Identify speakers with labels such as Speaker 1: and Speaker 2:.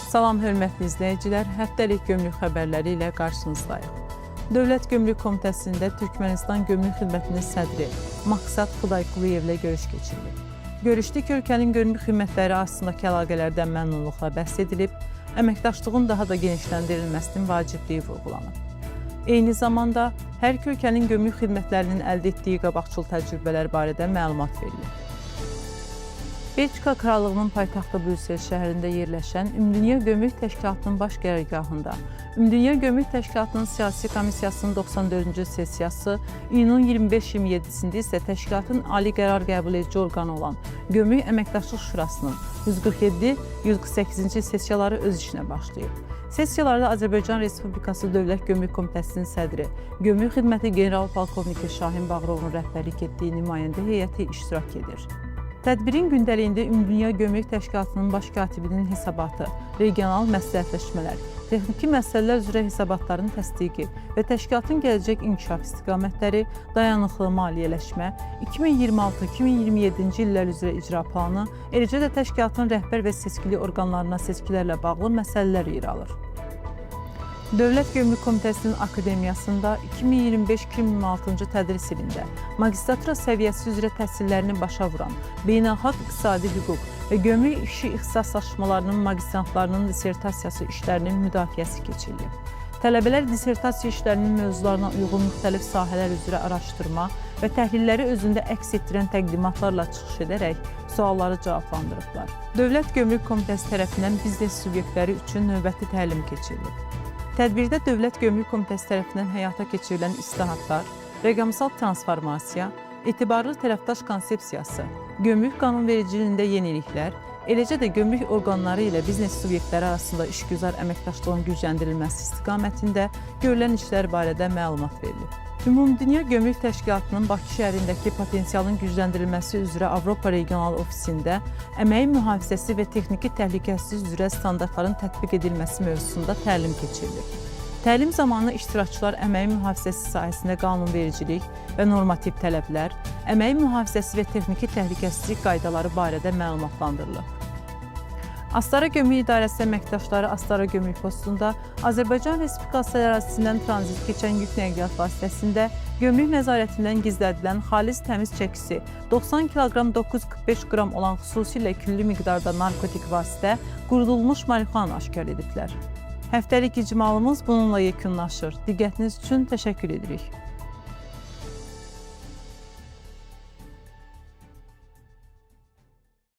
Speaker 1: Salam hörmətli izləyicilər, həftəlik gömrük xəbərləri ilə qarşınızdayıq. Dövlət Gömrük Komitəsində Türkmənistan Gömrük Xidmətinin sədri Maqsad Xudaykuluyevlə görüş keçirilib. Görüşdə iki ölkənin gömrük xidmətləri arasındakı əlaqələrdən məmnunluqla bəhs edilib, əməkdaşlığın daha da genişləndirilməsinin vacibliyi vurğulanıb. Eyni zamanda, hər iki ölkənin gömrük xidmətlərinin əldə etdiyi qabaqcıl təcrübələr barədə məlumat verilib. Belçika Krallığının paytaxtı Brüssel şəhərində yerləşən Ümumdünya Gömrük Təşkilatının baş qərargahında Ümumdünya Gömrük Təşkilatının Siyasi Komissiyasının 94-cü sessiyası iyunun 25-27-sində isə təşkilatın ali qərar qəbul edici orqanı olan Gömrük Əməkdaşlıq Şurasının 147-148-ci sessiyaları öz işinə başlayıb. Sessiyalarda Azərbaycan Respublikası Dövlət Gömrük Komitəsinin sədri, Gömrük Xidməti General-Polkovniki Şahin Bağırovun rəhbərlik etdiyi nümayəndə heyəti iştirak edir. Tədbirin gündəliyində Ümumdünya Gömrük Təşkilatının baş katibinin hesabatı, regional məsləhətləşmələr, texniki məsələlər üzrə hesabatların təsdiqi və təşkilatın gələcək inkişaf istiqamətləri, dayanıqlı maliyyələşmə, 2026-2027-ci illər üzrə icra planı, eləcə də təşkilatın rəhbər və seçkili orqanlarına seçkilərlə bağlı məsələlər yer alır. Dövlət Gömrük Komitəsinin Akademiyasında 2025-2026-cı tədris ilində magistratura səviyyəsi üzrə təhsillərini başa vuran beynəlxalq iqtisadi hüquq və gömrük işi ixtisaslaşmalarının magistrantlarının dissertasiyası işlərinin müdafiəsi keçirilib. Tələbələr dissertasiya işlərinin mövzularına uyğun müxtəlif sahələr üzrə araşdırma və təhlilləri özündə əks etdirən təqdimatlarla çıxış edərək sualları cavablandırıblar. Dövlət Gömrük Komitəsi tərəfindən biznes subyektləri üçün növbəti təlim keçirilib. Tədbirdə Dövlət Gömrük Komitəsi tərəfindən həyata keçirilən islahatlar, rəqəmsal transformasiya, etibarlı tərəfdaş konsepsiyası, gömrük qanunvericiliyində yeniliklər, eləcə də gömrük orqanları ilə biznes subyektləri arasında işgüzar əməkdaşlığın gücləndirilməsi istiqamətində görülən işlər barədə məlumat verilib. Ümumdünya Gömrük Təşkilatının Bakı şəhərindəki potensialın gücləndirilməsi üzrə Avropa Regional Ofisində əməyin mühafizəsi və texniki təhlükəsizlik üzrə standartların tətbiq edilməsi mövzusunda təlim keçirilib. Təlim zamanı iştirakçılar əməyin mühafizəsi sahəsində qanunvericilik və normativ tələblər, əməyin mühafizəsi və texniki təhlükəsizlik qaydaları barədə məlumatlandırılıb. Astara Gömrük İdarəsi əməkdaşları Astara Gömrük Postunda Azərbaycan Respublikası ərazisindən tranzit keçən yük nəqliyyat vasitəsində gömrük nəzarətindən gizlədilən xalis təmiz çəkisi 90 kq 945 qram olan xüsusilə küllü miqdarda narkotik vasitə qurudulmuş marixuana aşkar ediblər. Həftəlik icmalımız bununla yekunlaşır. Diqqətiniz üçün təşəkkür edirik.